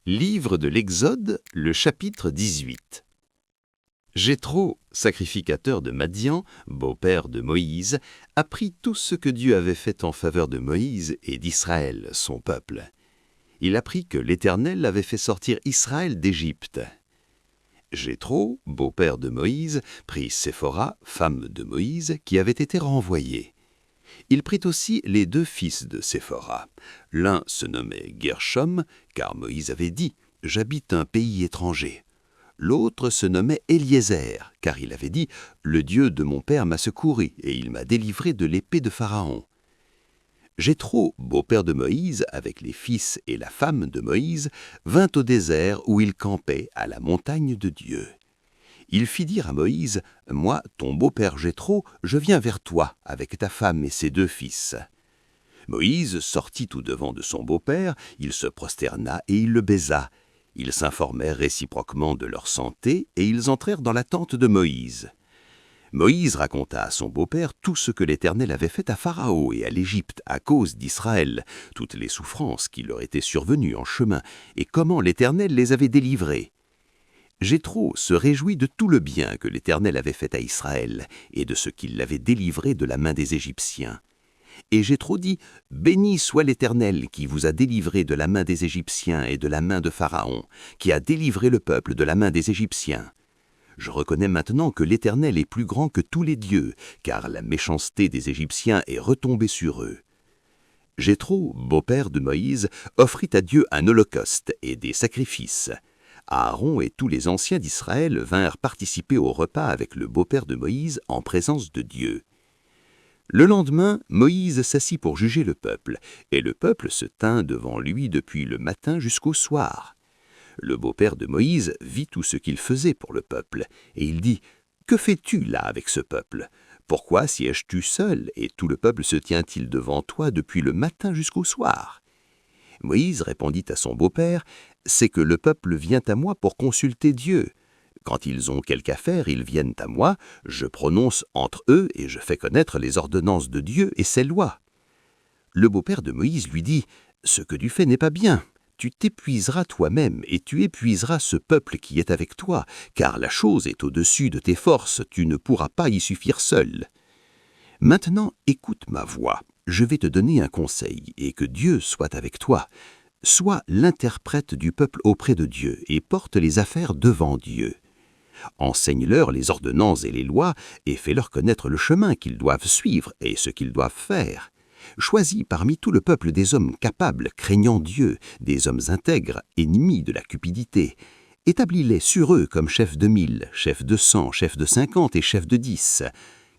Livre de l'Exode, le chapitre 18. Jéthro, sacrificateur de Madian, beau-père de Moïse, apprit tout ce que Dieu avait fait en faveur de Moïse et d'Israël, son peuple. Il apprit que l'Éternel avait fait sortir Israël d'Égypte. Jéthro, beau-père de Moïse, prit Séphora, femme de Moïse, qui avait été renvoyée. Il prit aussi les 2 fils de Séphora. L'un se nommait Gershom, car Moïse avait dit « J'habite un pays étranger ». L'autre se nommait Eliezer, car il avait dit « Le Dieu de mon père m'a secouru, et il m'a délivré de l'épée de Pharaon ». Jéthro, beau-père de Moïse, avec les fils et la femme de Moïse, vint au désert où il campait, à la montagne de Dieu. Il fit dire à Moïse, « Moi, ton beau-père Jéthro, je viens vers toi, avec ta femme et ses 2 fils. » Moïse sortit tout devant de son beau-père, il se prosterna et il le baisa. Ils s'informèrent réciproquement de leur santé, et ils entrèrent dans la tente de Moïse. Moïse raconta à son beau-père tout ce que l'Éternel avait fait à Pharaon et à l'Égypte à cause d'Israël, toutes les souffrances qui leur étaient survenues en chemin, et comment l'Éternel les avait délivrés. Jéthro se réjouit de tout le bien que l'Éternel avait fait à Israël et de ce qu'il l'avait délivré de la main des Égyptiens. Et Jéthro dit « Béni soit l'Éternel qui vous a délivré de la main des Égyptiens et de la main de Pharaon, qui a délivré le peuple de la main des Égyptiens. Je reconnais maintenant que l'Éternel est plus grand que tous les dieux, car la méchanceté des Égyptiens est retombée sur eux. » Jéthro, beau-père de Moïse, offrit à Dieu un holocauste et des sacrifices. Aaron et tous les anciens d'Israël vinrent participer au repas avec le beau-père de Moïse en présence de Dieu. Le lendemain, Moïse s'assit pour juger le peuple, et le peuple se tint devant lui depuis le matin jusqu'au soir. Le beau-père de Moïse vit tout ce qu'il faisait pour le peuple, et il dit « Que fais-tu là avec ce peuple? Pourquoi sièges-tu seul, et tout le peuple se tient-il devant toi depuis le matin jusqu'au soir ?» Moïse répondit à son beau-père « C'est que le peuple vient à moi pour consulter Dieu. Quand ils ont quelque affaire, ils viennent à moi, je prononce entre eux et je fais connaître les ordonnances de Dieu et ses lois. » Le beau-père de Moïse lui dit « Ce que tu fais n'est pas bien. Tu t'épuiseras toi-même et tu épuiseras ce peuple qui est avec toi, car la chose est au-dessus de tes forces, tu ne pourras pas y suffire seul. Maintenant, écoute ma voix. Je vais te donner un conseil, et que Dieu soit avec toi. Sois l'interprète du peuple auprès de Dieu, et porte les affaires devant Dieu. Enseigne-leur les ordonnances et les lois, et fais-leur connaître le chemin qu'ils doivent suivre et ce qu'ils doivent faire. Choisis parmi tout le peuple des hommes capables, craignant Dieu, des hommes intègres, ennemis de la cupidité. Établis-les sur eux comme chefs de 1000, chefs de 100, chefs de 50 et chefs de 10.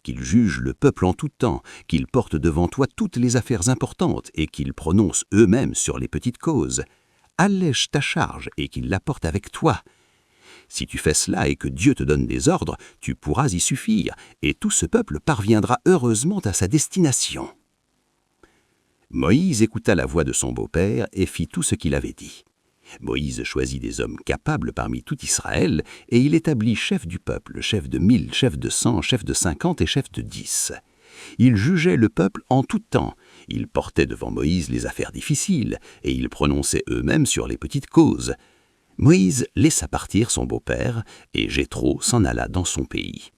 Qu'ils jugent le peuple en tout temps, qu'ils portent devant toi toutes les affaires importantes et qu'ils prononcent eux-mêmes sur les petites causes. Allège ta charge et qu'ils la portent avec toi. Si tu fais cela et que Dieu te donne des ordres, tu pourras y suffire, et tout ce peuple parviendra heureusement à sa destination. » Moïse écouta la voix de son beau-père et fit tout ce qu'il avait dit. Moïse choisit des hommes capables parmi tout Israël, et il établit chef du peuple, chef de 1000, chef de 100, chef de 50 et chef de 10. Il jugeait le peuple en tout temps, ils portaient devant Moïse les affaires difficiles, et ils prononçaient eux-mêmes sur les petites causes. Moïse laissa partir son beau-père, et Jéthro s'en alla dans son pays.